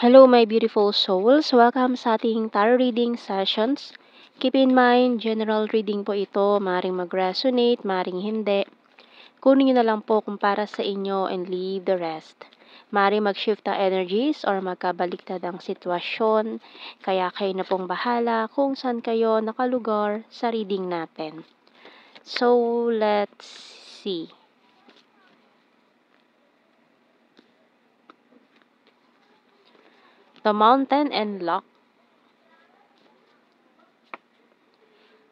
Hello, my beautiful souls. Welcome sa ating tarot reading sessions. Keep in mind, general reading po ito. Maring mag-resonate, maring hindi. Kunin nyo na lang po kung para sa inyo and leave the rest. Maring mag-shift ang energies or magkabaliktad ang sitwasyon. Kaya kayo na pong bahala kung saan kayo nakalugar sa reading natin. So, let's see. The Mountain and Luck.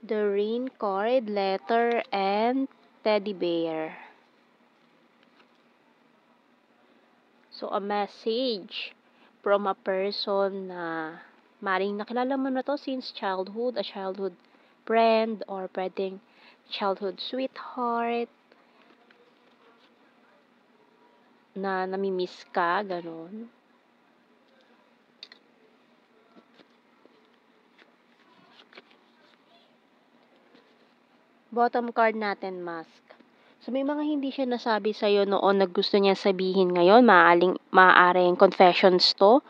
The Rain card, Letter, and Teddy Bear. So, a message from a person na maring nakilala mo na to since childhood, a childhood friend, or pwedeng childhood sweetheart na namimiss ka, ganun. Bottom card natin, Mask. So, may mga hindi siya nasabi sa'yo noon na gusto niya sabihin ngayon. Maaaring confessions to.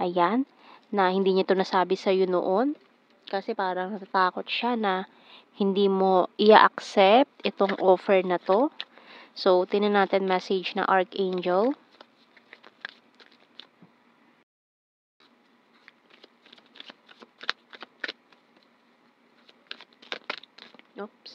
Ayan. Na hindi niya to nasabi sa'yo noon. Kasi parang natatakot siya na hindi mo i-accept itong offer na to. So, tinan natin message na Archangel. Oops.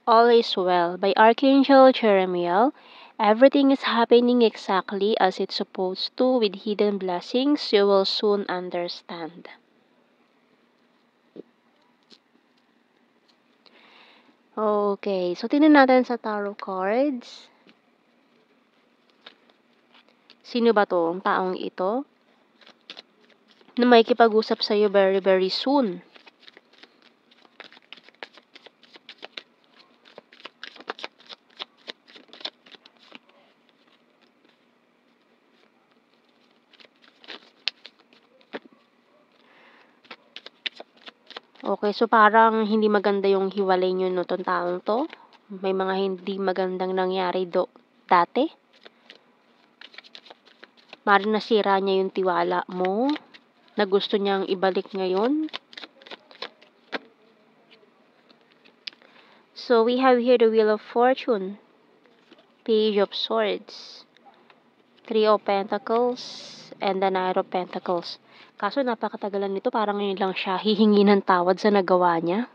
All is Well by Archangel Jeremiel. Everything is happening exactly as it's supposed to with hidden blessings you will soon understand. Okay, so tingnan natin sa tarot cards. Sino ba to? Ang taong ito? Na may kipag-usap sa'yo very very soon. Okay, so parang hindi maganda yung hiwalay nyo no tong taong to. May mga hindi magandang nangyari dati. Maring nasira niya yung tiwala mo na gusto niyang ibalik ngayon. So we have here the Wheel of Fortune, Page of Swords, Three of Pentacles, and the Knight of Pentacles. Kaso napakatagalan nito, parang ngayon lang siya hihingi ng tawad sa nagawa niya.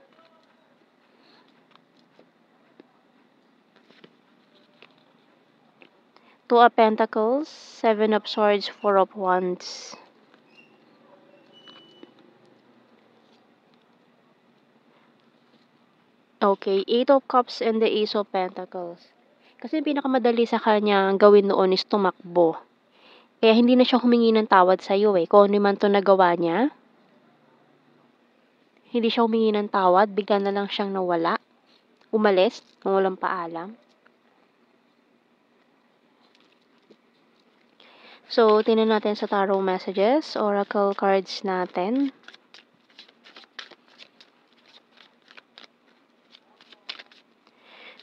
Two of Pentacles, Seven of Swords, Four of Wands. Okay, Eight of Cups and the Ace of Pentacles. Kasi yung pinakamadali sa kanya gawin noon is tumakbo. Kaya hindi na siya humingi ng tawad sa'yo eh. Kung ano man to nagawa niya, hindi siya humingi ng tawad, bigla na lang siyang nawala. Umalis, nang walang paalam. So, tingnan natin sa tarot messages, oracle cards natin.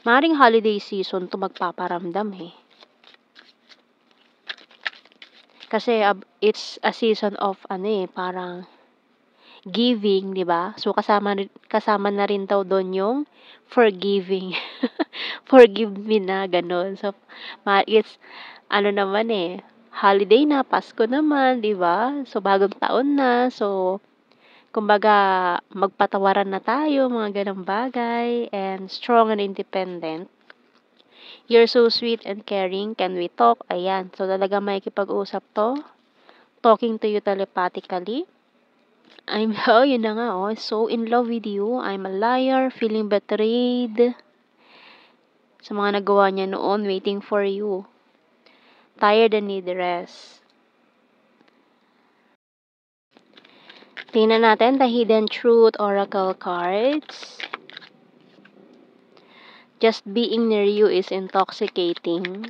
Maring holiday season to magpaparamdam eh. Kasi it's a season of parang giving, 'di ba? So kasama na rin daw doon yung forgiving. Forgive me na ganun. So it's naman holiday na, Pasko naman, 'di ba? So bagong taon na. So kumbaga magpatawaran na tayo, mga ganang bagay, and strong and independent. You're so sweet and caring. Can we talk? Ayan. So talaga may kipag-usap to. Talking to you telepathically. Yun na nga, so in love with you. I'm a liar, feeling betrayed. Sa mga nagawa niya noon, waiting for you. Tired and need rest. Tingnan natin the Hidden Truth Oracle cards. Just being near you is intoxicating.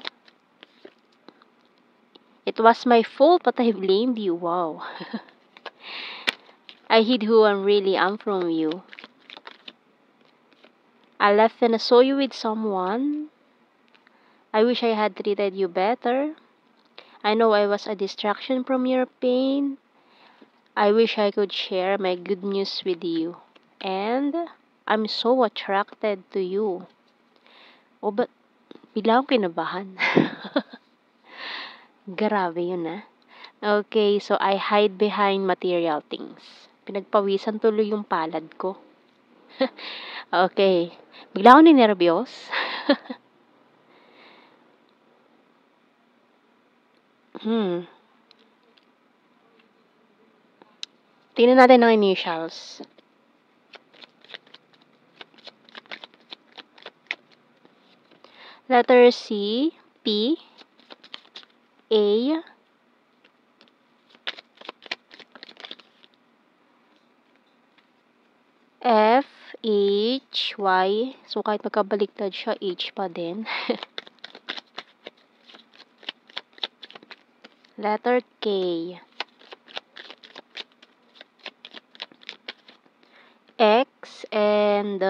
It was my fault, but I blamed you. Wow. I hid who I really am from you. I left and I saw you with someone. I wish I had treated you better. I know I was a distraction from your pain. I wish I could share my good news with you. And I'm so attracted to you. Oh, but bigla akong kinabahan. Grabe yun ah. Okay, so I hide behind material things. Pinagpawisan tuloy yung palad ko. Okay. Bigla akong ninervyos. Tingnan natin ang initials. Letter C, P, A, F, H, Y. So, kahit magkabaliktad siya, H pa din. Letter K, X, and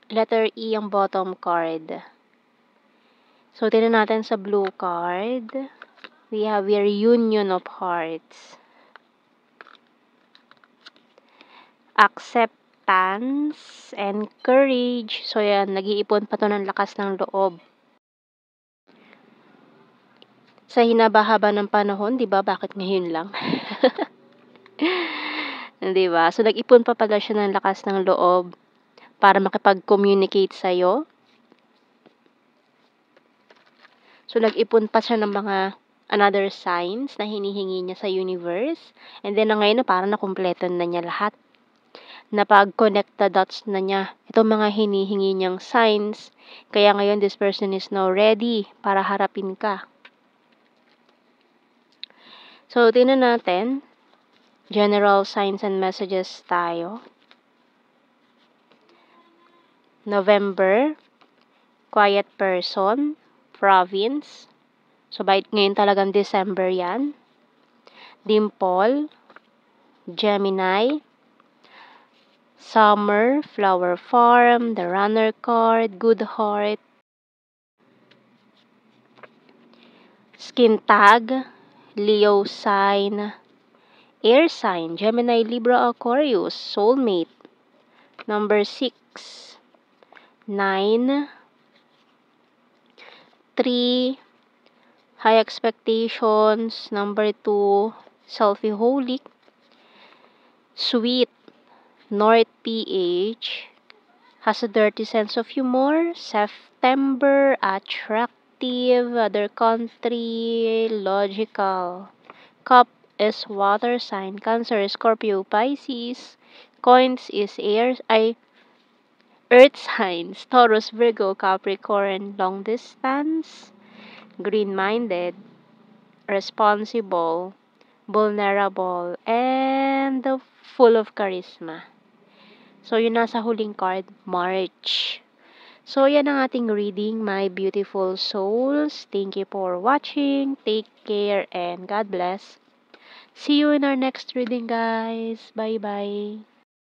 letter E ang bottom card. So, tingnan natin sa blue card. We have your Union of Hearts. Acceptance and courage. So, yan, nag-iipon pa to ng lakas ng loob. Sa hinaba-haba ng panahon, 'di ba? Bakit ngayon lang? 'Di ba? So nag-ipon pa pala siya ng lakas ng loob para makipag-communicate sa iyo. So nag-ipon pa siya ng mga another signs na hinihingi niya sa universe. And then ngayon na parang nakumpleto na niya lahat. Napag-connect the dots na niya itong mga hinihingi niyang signs. Kaya ngayon this person is now ready para harapin ka. So, tingnan natin. General signs and messages tayo. November, quiet person, province. So, ngayon talagang December yan. Dimple, Gemini, summer, flower farm, the runner card, good heart, skin tag, Leo sign, air sign, Gemini, Libra, Aquarius, soulmate. Number 6, 9, 3, high expectations. Number 2, selfie-holic, sweet, North PH, has a dirty sense of humor, September, attractive, other country, logical. Cup is water sign, Cancer, Scorpio, Pisces. Coins is earth signs, Taurus, Virgo, Capricorn, long distance, green-minded, responsible, vulnerable, and full of charisma. So, yun nasa huling card, March. So, yan ang ating reading, my beautiful souls. Thank you for watching. Take care and God bless. See you in our next reading, guys. Bye-bye.